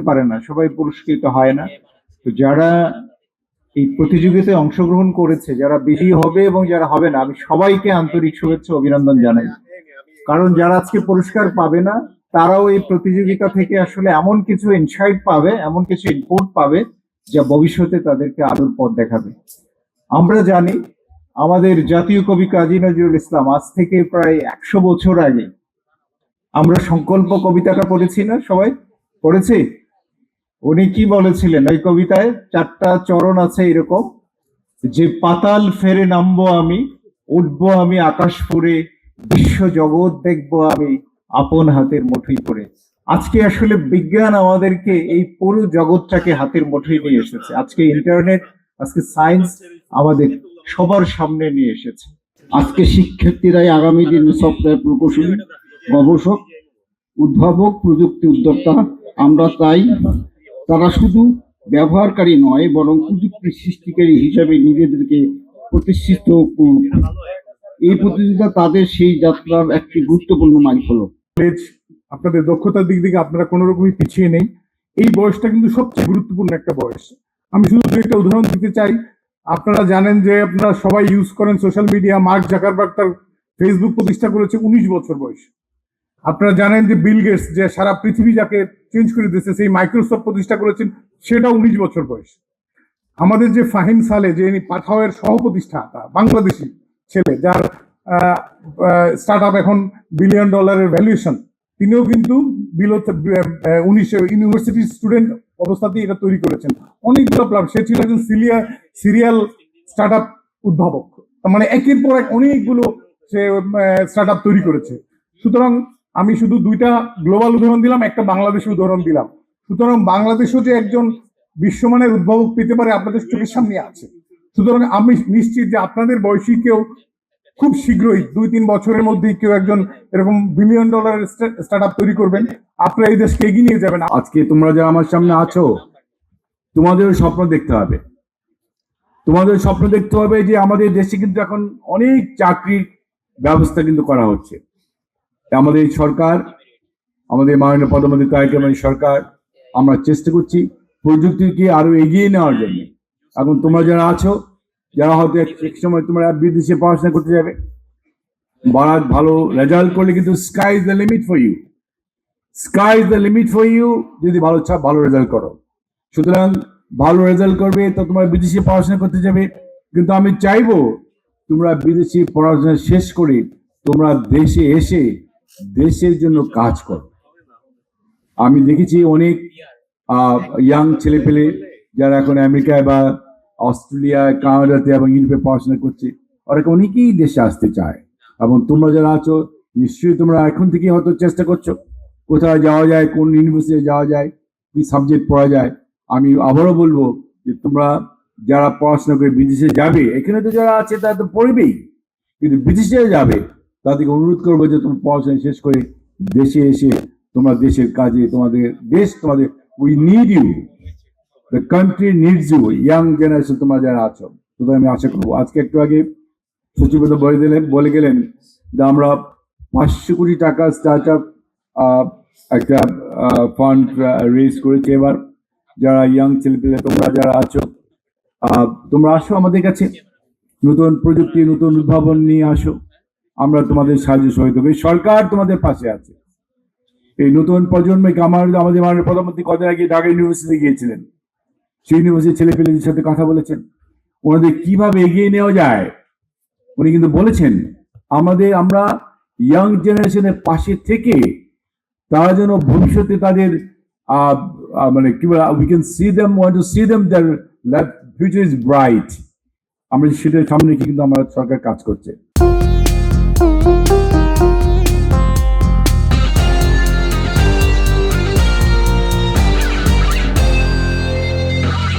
পারে না, সবাই পুরস্কৃত হয় না। তো যারা এই প্রতিযোগিতায় অংশগ্রহণ করেছে, যারা বেশি হবে এবং যারা হবে না, আমি সবাইকে আন্তরিক শুভেচ্ছা অভিনন্দন জানাই। কারণ যারা আজকে পুরস্কার পাবে না, তারাও এই প্রতিযোগিতা থেকে আসলে এমন কিছু ইনসাইট পাবে, এমন কিছু ইনপুট পাবে, যা ভবিষ্যতে তাদেরকে আলোর পথ দেখাবে। আমরা জানি আমাদের জাতীয় কবি কাজী নজরুল ইসলাম আজ থেকে প্রায় 100 বছর আগে, আমরা সংকল্প কবিতাটা পড়েছি না, সবাই পড়েছি? উনি কি বলেছিলেন ওই কবিতায়? 4টা চরণ আছে এরকম, যে পাতাল ফেরে নামবো আমি, উঠবো আমি আকাশ ফুরে, বিশ্ব জগৎ দেখবো আমি আপন হাতের মুঠোয় করে। আজকে আসলে বিজ্ঞান আমাদেরকে এই পুরো জগৎটাকে হাতের মুঠোয় নিয়ে এসেছে। আজকে ইন্টারনেট, আজকে সায়েন্স আমাদের সবার সামনে নিয়ে এসেছে। আজকে শিক্ষার্থীরাই আগামী দিনের সফটওয়্যার প্রকৌশলী, গবেষক, উদ্ভাবক, প্রযুক্তি উদ্যোক্তা। আমরা তাই তারা শুধু ব্যবহারকারী নয়, বরং প্রযুক্তি সৃষ্টিকারী হিসাবে নিজেদেরকে প্রতিষ্ঠিত করুক। এই প্রতিযোগিতা তাদের সেই যাত্রার একটি গুরুত্বপূর্ণ মাইলফলক। আপনাদের দক্ষতার দিক থেকে আপনারা কোনো রকমই পিছিয়ে নেই। এই বয়সটা কিন্তু সবচেয়ে গুরুত্বপূর্ণ একটা বয়স। আমি শুধু একটা উদাহরণ দিতে চাই। আপনারা জানেন যে আপনারা সবাই ইউজ করেন সোশ্যাল মিডিয়া। মার্ক জাকারবার্গ তার ফেসবুক প্রতিষ্ঠা করেছে 19 বছর বয়সে। আপনারা জানেন যে বিল গেটস, যে সারা পৃথিবী যাকে চেঞ্জ করে দিয়েছে, সেই মাইক্রোসফট প্রতিষ্ঠা করেছেন, সেটা 19 বছর বয়স। আমাদের যে ফাহিম সালে, যে পাঠাওয়ের সহ প্রতিষ্ঠাতা, বাংলাদেশি ছেলে, যার স্টার্ট আপ এখন $1 বিলিয়ন ভ্যালুয়েশন, তিনিও কিন্তু ইউনিভার্সিটি স্টুডেন্ট অবস্থাতেই এটা তৈরি করেছেন। অনেকগুলো প্ল্যাটফর্ম, সে ছিল একজন সিরিয়াল স্টার্ট আপ উদ্ভাবক। মানে একের পর এক অনেকগুলো সে স্টার্ট আপ তৈরি করেছে। সুতরাং আমি শুধু 2টা গ্লোবাল উদাহরণ দিলাম, একটা বাংলাদেশের উদাহরণ দিলাম। সুতরাং বাংলাদেশও যে একজন বিশ্বমানের উদ্ভাবক পেতে পারে আপনাদের চোখের সামনে আছে। সুতরাং আমি নিশ্চিত যে আপনাদের বয়সী কেউ খুব শীঘ্রই 2-3 বছরের মধ্যেই কেউ একজন এরকম $1 বিলিয়ন স্টার্ট আপ তৈরি করবেন। আপনারা এই দেশকে এগিয়ে নিয়ে যাবেন। আজকে তোমরা যারা আমার সামনে আছো, তোমাদের স্বপ্ন দেখতে হবে। তোমাদের স্বপ্ন দেখতে হবে যে আমাদের দেশে কিন্তু এখন অনেক চাকরির ব্যবস্থা কিন্তু করা হচ্ছে। আমাদের সরকার, আমাদের মাননীয় প্রধানমন্ত্রী তারেক রহমানের সরকার, আমরা চেষ্টা করছি প্রযুক্তিকে আরো এগিয়ে নেওয়ার জন্য। এখন তোমরা যারা আছো, যারা হয়তো এক সময় তোমরা বিদেশে পড়াশোনা করতে যাবে, ভালো রেজাল্ট করলে কিন্তু sky is the limit for you. Sky is the limit for you যদি ভালো রেজাল্ট করো। সুতরাং ভালো রেজাল্ট করবে তো তোমরা বিদেশে পড়াশোনা করতে যাবে। কিন্তু আমি চাইবো তোমরা বিদেশি পড়াশোনা শেষ করে তোমরা দেশে এসে দেশের জন্য কাজ করো। আমি দেখেছি অনেক ইয়াং ছেলে পেলে যারা এখন আমেরিকায় বা অস্ট্রেলিয়া, কানাডাতে এবং ইউরোপে পড়াশোনা করছে, ওরা অনেকেই দেশে আসতে চায়। এবং তোমরা যারা আছো, নিশ্চয়ই তোমরা এখন থেকে হয়তো চেষ্টা করছো কোথায় যাওয়া যায়, কোন ইউনিভার্সিটি যাওয়া যায়, কি সাবজেক্ট পড়া যায়। আমি আবারও বলবো যে তোমরা যারা পড়াশোনা করে বিদেশে যাবে, এখানে তো যারা আছে তারা তো পড়বেই, কিন্তু বিদেশে যাবে তাদেরকে অনুরোধ করবো যে তোমরা পড়াশোনা শেষ করে দেশে এসে তোমরা দেশের কাজে, তোমাদের দেশ তোমাদের, we need you, the country needs you, young generation তোমরা যারা আছো। সুতরাং আমি আশা করবো, আজকে একটু আগে সচিব বলে গেলেন যে আমরা 500 কোটি টাকা স্টার্ট আপ একটা ফান্ড রেজ করেছি। এবার যারা ইয়াং ছেলেপেলে তোমরা যারা আছো, তোমরা আসো আমাদের কাছে, নতুন প্রযুক্তি, নতুন উদ্ভাবন নিয়ে আসো। আমরা তোমাদের সাহায্য সহযোগিতা করি, সরকার তোমাদের পাশে আছে। এই নতুন প্রজন্মকে আমাদের মাননীয় প্রধানমন্ত্রী কদিন আগে ঢাকা ইউনিভার্সিটি গিয়েছিলেন, সেই ইউনিভার্সিটির ছেলেপেলেদের সাথে কথা বলেছেন, ওনাদের কিভাবে এগিয়ে নেওয়া যায়। উনি কিন্তু বলেছেন আমরা ইয়াং জেনারেশনের পাশে থেকে তারা যেন ভবিষ্যতে তাদের মানে কি বলে, we can see them, want to see them their future is bright. আমরা সেটার সামনে কিন্তু আমার সরকার কাজ করছে।